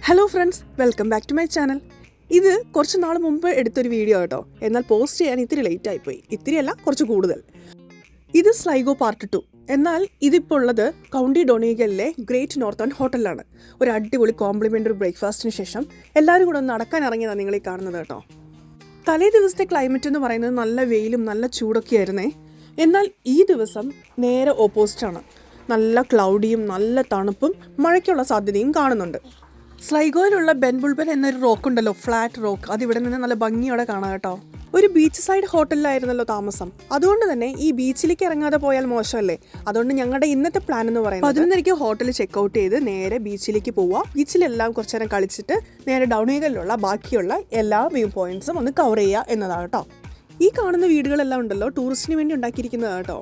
Hello friends, welcome back to my channel. ഇത് കുറച്ച് നാൾ മുമ്പ് എടുത്തൊരു വീഡിയോ കേട്ടോ. എന്നാൽ പോസ്റ്റ് ചെയ്യാൻ ഇത്തിരി ലേറ്റ് ആയിപ്പോയി. ഇത്തിരിയല്ല, കുറച്ച് കൂടുതൽ. ഇത് സ്ലൈഗോ പാർട്ട് 2. എന്നാൽ ഇതിപ്പോൾ ഉള്ളത് കൗണ്ടി ഡൊണീഗലിലെ ഗ്രേറ്റ് നോർത്തേൺ ഹോട്ടലിലാണ്. ഒരു അടിപൊളി കോംപ്ലിമെൻ്ററി ബ്രേക്ക്ഫാസ്റ്റിന് ശേഷം എല്ലാവരും കൂടെ ഒന്ന് നടക്കാൻ ഇറങ്ങിയതാണ് നിങ്ങളീ കാണുന്നത് കേട്ടോ. തലേ ദിവസത്തെ ക്ലൈമറ്റ് എന്ന് പറയുന്നത് നല്ല വെയിലും നല്ല ചൂടൊക്കെ ആയിരുന്നേ. എന്നാൽ ഈ ദിവസം നേരെ ഓപ്പോസിറ്റാണ്. നല്ല ക്ലൗഡിയും നല്ല തണുപ്പും മഴയ്ക്കുള്ള സാധ്യതയും കാണുന്നുണ്ട്. സ്ലൈഗോയിലുള്ള ബെൻ ബുൾബൻ എന്നൊരു റോക്ക് ഉണ്ടല്ലോ, ഫ്ലാറ്റ് റോക്ക്. അതിവിടെ നിന്ന് നല്ല ഭംഗിയോടെ കാണാം കേട്ടോ. ഒരു ബീച്ച് സൈഡ് ഹോട്ടലിലായിരുന്നല്ലോ താമസം. അതുകൊണ്ട് തന്നെ ഈ ബീച്ചിലേക്ക് ഇറങ്ങാതെ പോയാൽ മോശമല്ലേ. അതുകൊണ്ട് ഞങ്ങളുടെ ഇന്നത്തെ പ്ലാൻ എന്ന് പറയുന്നത് 11:30 ഹോട്ടൽ ചെക്കൗട്ട് ചെയ്ത് നേരെ ബീച്ചിലേക്ക് പോവാം. ബീച്ചിലെല്ലാം കുറച്ചു നേരം കളിച്ചിട്ട് നേരെ ഡൗണികളിലുള്ള ബാക്കിയുള്ള എല്ലാ വ്യൂ പോയിന്റ്സും ഒന്ന് കവർ ചെയ്യുക എന്നതാണ് കേട്ടോ. ഈ കാണുന്ന വീടുകളെല്ലാം ഉണ്ടല്ലോ ടൂറിസ്റ്റിന് വേണ്ടി ഉണ്ടാക്കിയിരിക്കുന്നത് കേട്ടോ.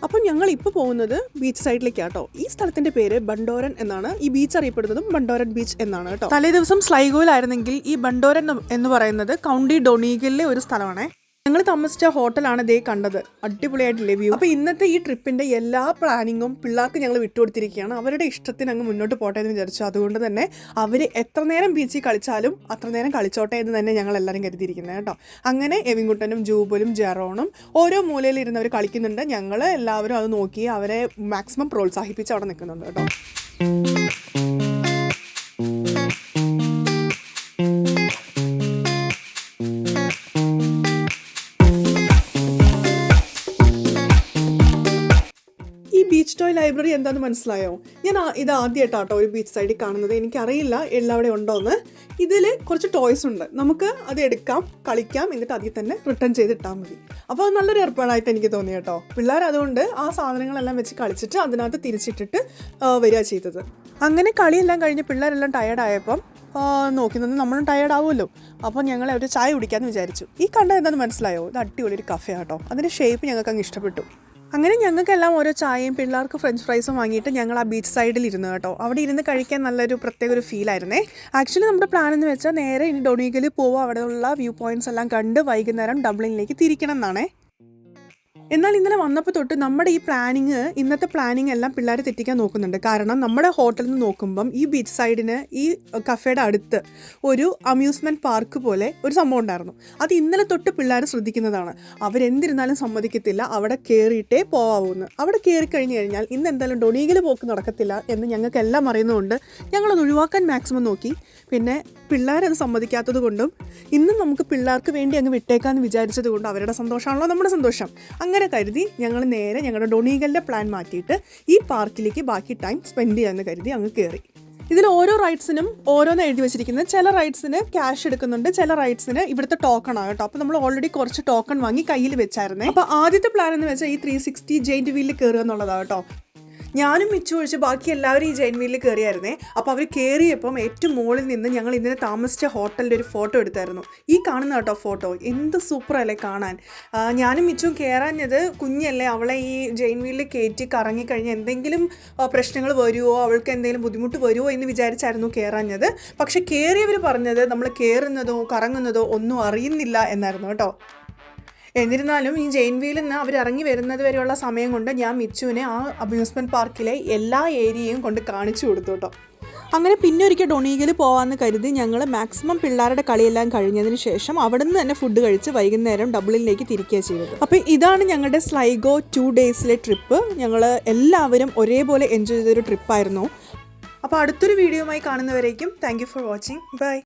അപ്പം ഞങ്ങൾ ഇപ്പോൾ പോകുന്നത് ബീച്ച് സൈഡിലേക്കാണ് കേട്ടോ. ഈ സ്ഥലത്തിൻ്റെ പേര് ബണ്ടോരൻ എന്നാണ്. ഈ ബീച്ച് അറിയപ്പെടുന്നതും ബണ്ടോരൻ ബീച്ച് എന്നാണ് കേട്ടോ. തലേ ദിവസം സ്ലൈഗോയിലായിരുന്നെങ്കിൽ ഈ ബണ്ടോരൻ എന്ന് പറയുന്നത് കൗണ്ടി ഡൊണീഗലിലെ ഒരു സ്ഥലമാണ്. ഞങ്ങൾ താമസിച്ച ഹോട്ടലാണ് ദേ കണ്ടത്. അടിപൊളിയായിട്ടില്ലേ വ്യൂ. അപ്പോൾ ഇന്നത്തെ ഈ ട്രിപ്പിൻ്റെ എല്ലാ പ്ലാനിങ്ങും പിള്ളേർക്ക് ഞങ്ങൾ വിട്ടുകൊടുത്തിരിക്കുകയാണ്. അവരുടെ ഇഷ്ടത്തിന് അങ്ങ് മുന്നോട്ട് പോട്ടെ എന്ന് വിചാരിച്ചു. അതുകൊണ്ട് തന്നെ അവർ എത്ര നേരം ബീച്ചിൽ കളിച്ചാലും അത്ര നേരം കളിച്ചോട്ടെ എന്ന് തന്നെ ഞങ്ങൾ എല്ലാവരും കരുതിയിരിക്കുന്നത് കേട്ടോ. അങ്ങനെ എവിൻകുട്ടനും ജൂബലും ജെറോണും ഓരോ മൂലയിൽ ഇരുന്നവർ കളിക്കുന്നുണ്ട്. ഞങ്ങൾ എല്ലാവരും അത് നോക്കി അവരെ മാക്സിമം പ്രോത്സാഹിപ്പിച്ച് അവിടെ നിൽക്കുന്നുണ്ട് കേട്ടോ. ബീച്ച് ടോയ് ലൈബ്രറി എന്താണെന്ന് മനസ്സിലായോ? ഞാൻ ഇത് ആദ്യമായിട്ടാട്ടോ ഒരു ബീച്ച് സൈഡിൽ കാണുന്നത്. എനിക്കറിയില്ല എല്ലാവരും ഉണ്ടോയെന്ന്. ഇതിൽ കുറച്ച് ടോയ്സ് ഉണ്ട്. നമുക്ക് അത് എടുക്കാം, കളിക്കാം, എന്നിട്ട് അതിൽ തന്നെ റിട്ടേൺ ചെയ്തിട്ടാൽ മതി. അപ്പോൾ അത് നല്ലൊരു ഏർപ്പാടായിട്ട് എനിക്ക് തോന്നി കേട്ടോ. പിള്ളേർ അതുകൊണ്ട് ആ സാധനങ്ങളെല്ലാം വെച്ച് കളിച്ചിട്ട് അതിനകത്ത് തിരിച്ചിട്ടിട്ട് വരിക ചെയ്തത്. അങ്ങനെ കളിയെല്ലാം കഴിഞ്ഞ് പിള്ളേരെല്ലാം ടയേർഡായപ്പം നോക്കി നിന്ന് നമ്മളും ടയേർഡാവുമല്ലോ. അപ്പോൾ ഞങ്ങൾ ഒരു ചായ കുടിക്കാമെന്ന് വിചാരിച്ചു. ഈ കണ്ടത് എന്താണെന്ന് മനസ്സിലായോ? ഇത് അടിപൊളി ഒരു കഫേ കേട്ടോ. അതിൻ്റെ ഷേപ്പ് ഞങ്ങൾക്ക് അങ്ങ് ഇഷ്ടപ്പെട്ടു. അങ്ങനെ ഞങ്ങൾക്കെല്ലാം ഓരോ ചായയും പിള്ളേർക്ക് ഫ്രഞ്ച് ഫ്രൈസും വാങ്ങിയിട്ട് ഞങ്ങൾ ആ ബീച്ച് സൈഡിൽ ഇരുന്ന് കേട്ടോ. അവിടെ ഇരുന്ന് കഴിക്കാൻ നല്ലൊരു പ്രത്യേക ഒരു ഫീലായിരുന്നേ. ആക്ച്വലി നമ്മുടെ പ്ലാൻ എന്ന് വെച്ചാൽ നേരെ ഇനി ഡൊണീഗലിൽ പോവുക, അവിടെയുള്ള വ്യൂ പോയിന്റ്സ് എല്ലാം കണ്ട് വൈകുന്നേരം ഡബ്ലിനിലേക്ക് തിരിക്കണം എന്നാണേ. എന്നാൽ ഇന്നലെ വന്നപ്പോൾ തൊട്ട് നമ്മുടെ ഈ ഇന്നത്തെ പ്ലാനിങ് എല്ലാം പിള്ളേർ തെറ്റിക്കാൻ നോക്കുന്നുണ്ട്. കാരണം നമ്മുടെ ഹോട്ടലിൽ നിന്ന് നോക്കുമ്പം ഈ ബീച്ച് സൈഡിന് ഈ കഫേയുടെ അടുത്ത് ഒരു അമ്യൂസ്മെൻറ്റ് പാർക്ക് പോലെ ഒരു സംഭവം ഉണ്ടായിരുന്നു. അത് ഇന്നലെ തൊട്ട് പിള്ളേർ ശ്രദ്ധിക്കുന്നതാണ്. അവരെന്തിരുന്നാലും സമ്മതിക്കത്തില്ല അവിടെ കയറിയിട്ടേ പോവാവുന്നു. അവിടെ കയറി കഴിഞ്ഞ് കഴിഞ്ഞാൽ ഇന്ന് എന്തായാലും ഡൊണീഗൽ പോക്ക് നടക്കത്തില്ല എന്ന് ഞങ്ങൾക്കെല്ലാം അറിയുന്നതുകൊണ്ട് ഞങ്ങളത് ഒഴിവാക്കാൻ മാക്സിമം നോക്കി. പിന്നെ പിള്ളേരത് സമ്മതിക്കാത്തത് കൊണ്ടും ഇന്നും നമുക്ക് പിള്ളേർക്ക് വേണ്ടി അങ്ങ് വിട്ടേക്കാമെന്ന് വിചാരിച്ചത് കൊണ്ടും അവരുടെ സന്തോഷമാണല്ലോ നമ്മുടെ സന്തോഷം. അങ്ങനെ കരുതി ഞങ്ങൾ നേരെ ഞങ്ങളുടെ ഡൊണീഗലിൻ്റെ പ്ലാൻ മാറ്റിയിട്ട് ഈ പാർക്കിലേക്ക് ബാക്കി ടൈം സ്പെൻഡ് ചെയ്യാമെന്ന് കരുതി അങ്ങ് കയറി. ഇതിൽ ഓരോ റൈഡ്സിനും ഓരോന്ന് എഴുതി വെച്ചിരിക്കുന്നത്. ചില റൈഡ്സിന് ക്യാഷ് എടുക്കുന്നുണ്ട്, ചില റൈഡ്സിന് ഇവിടുത്തെ ടോക്കണാണ് കേട്ടോ. അപ്പോൾ നമ്മൾ ഓൾറെഡി കുറച്ച് ടോക്കൺ വാങ്ങി കയ്യിൽ വെച്ചായിരുന്നേ. അപ്പോൾ ആദ്യത്തെ പ്ലാൻ എന്ന് വെച്ചാൽ ഈ 360 ജെയിൻറ്റ് വീലിൽ കയറുക എന്നുള്ളതാണ് കേട്ടോ. ഞാനും മിച്ചു ഒഴിച്ച് ബാക്കി എല്ലാവരും ഈ ജെയിൻ വീലിൽ കയറിയായിരുന്നേ. അപ്പോൾ അവർ കയറിയപ്പം ഏറ്റവും മുകളിൽ നിന്ന് ഞങ്ങൾ ഇന്നലെ താമസിച്ച ഹോട്ടലിൻ്റെ ഒരു ഫോട്ടോ എടുത്തായിരുന്നു. ഈ കാണുന്ന കേട്ടോ ഫോട്ടോ. എന്ത് സൂപ്പറല്ലേ കാണാൻ. ഞാനും മിച്ചും കയറാഞ്ഞത് കുഞ്ഞല്ലേ, അവളെ ഈ ജെയിൻ വീലിൽ കയറ്റി കറങ്ങിക്കഴിഞ്ഞാൽ എന്തെങ്കിലും പ്രശ്നങ്ങൾ വരുമോ, അവൾക്ക് എന്തെങ്കിലും ബുദ്ധിമുട്ട് വരുമോ എന്ന് വിചാരിച്ചായിരുന്നു കയറാഞ്ഞത്. പക്ഷെ കയറിയവർ പറഞ്ഞത് നമ്മൾ കയറുന്നതോ കറങ്ങുന്നതോ ഒന്നും അറിയുന്നില്ല എന്നായിരുന്നു കേട്ടോ. എന്നിരുന്നാലും ഈ ജെയിൻ വീലിൽ നിന്ന് അവർ ഇറങ്ങി വരുന്നത് വരെയുള്ള സമയം കൊണ്ട് ഞാൻ മിച്ചുവിനെ ആ അമ്യൂസ്മെൻറ്റ് പാർക്കിലെ എല്ലാ ഏരിയയും കൊണ്ട് കാണിച്ചു കൊടുത്തു കേട്ടോ. അങ്ങനെ പിന്നെ ഒരിക്കൽ ഡൊണീഗൽ പോകാമെന്ന് കരുതി ഞങ്ങൾ മാക്സിമം പിള്ളേരുടെ കളിയെല്ലാം കഴിഞ്ഞതിന് ശേഷം അവിടെ നിന്ന് തന്നെ ഫുഡ് കഴിച്ച് വൈകുന്നേരം ഡബ്ലിനിലേക്ക് തിരിക്കുകയാണ് ചെയ്തത്. അപ്പോൾ ഇതാണ് ഞങ്ങളുടെ സ്ലൈഗോ 2 ഡേയ്സിലെ ട്രിപ്പ്. ഞങ്ങൾ എല്ലാവരും ഒരേപോലെ എൻജോയ് ചെയ്തൊരു ട്രിപ്പായിരുന്നു. അപ്പോൾ അടുത്തൊരു വീഡിയോയുമായി കാണുന്നവരേക്കും thank you for watching. By.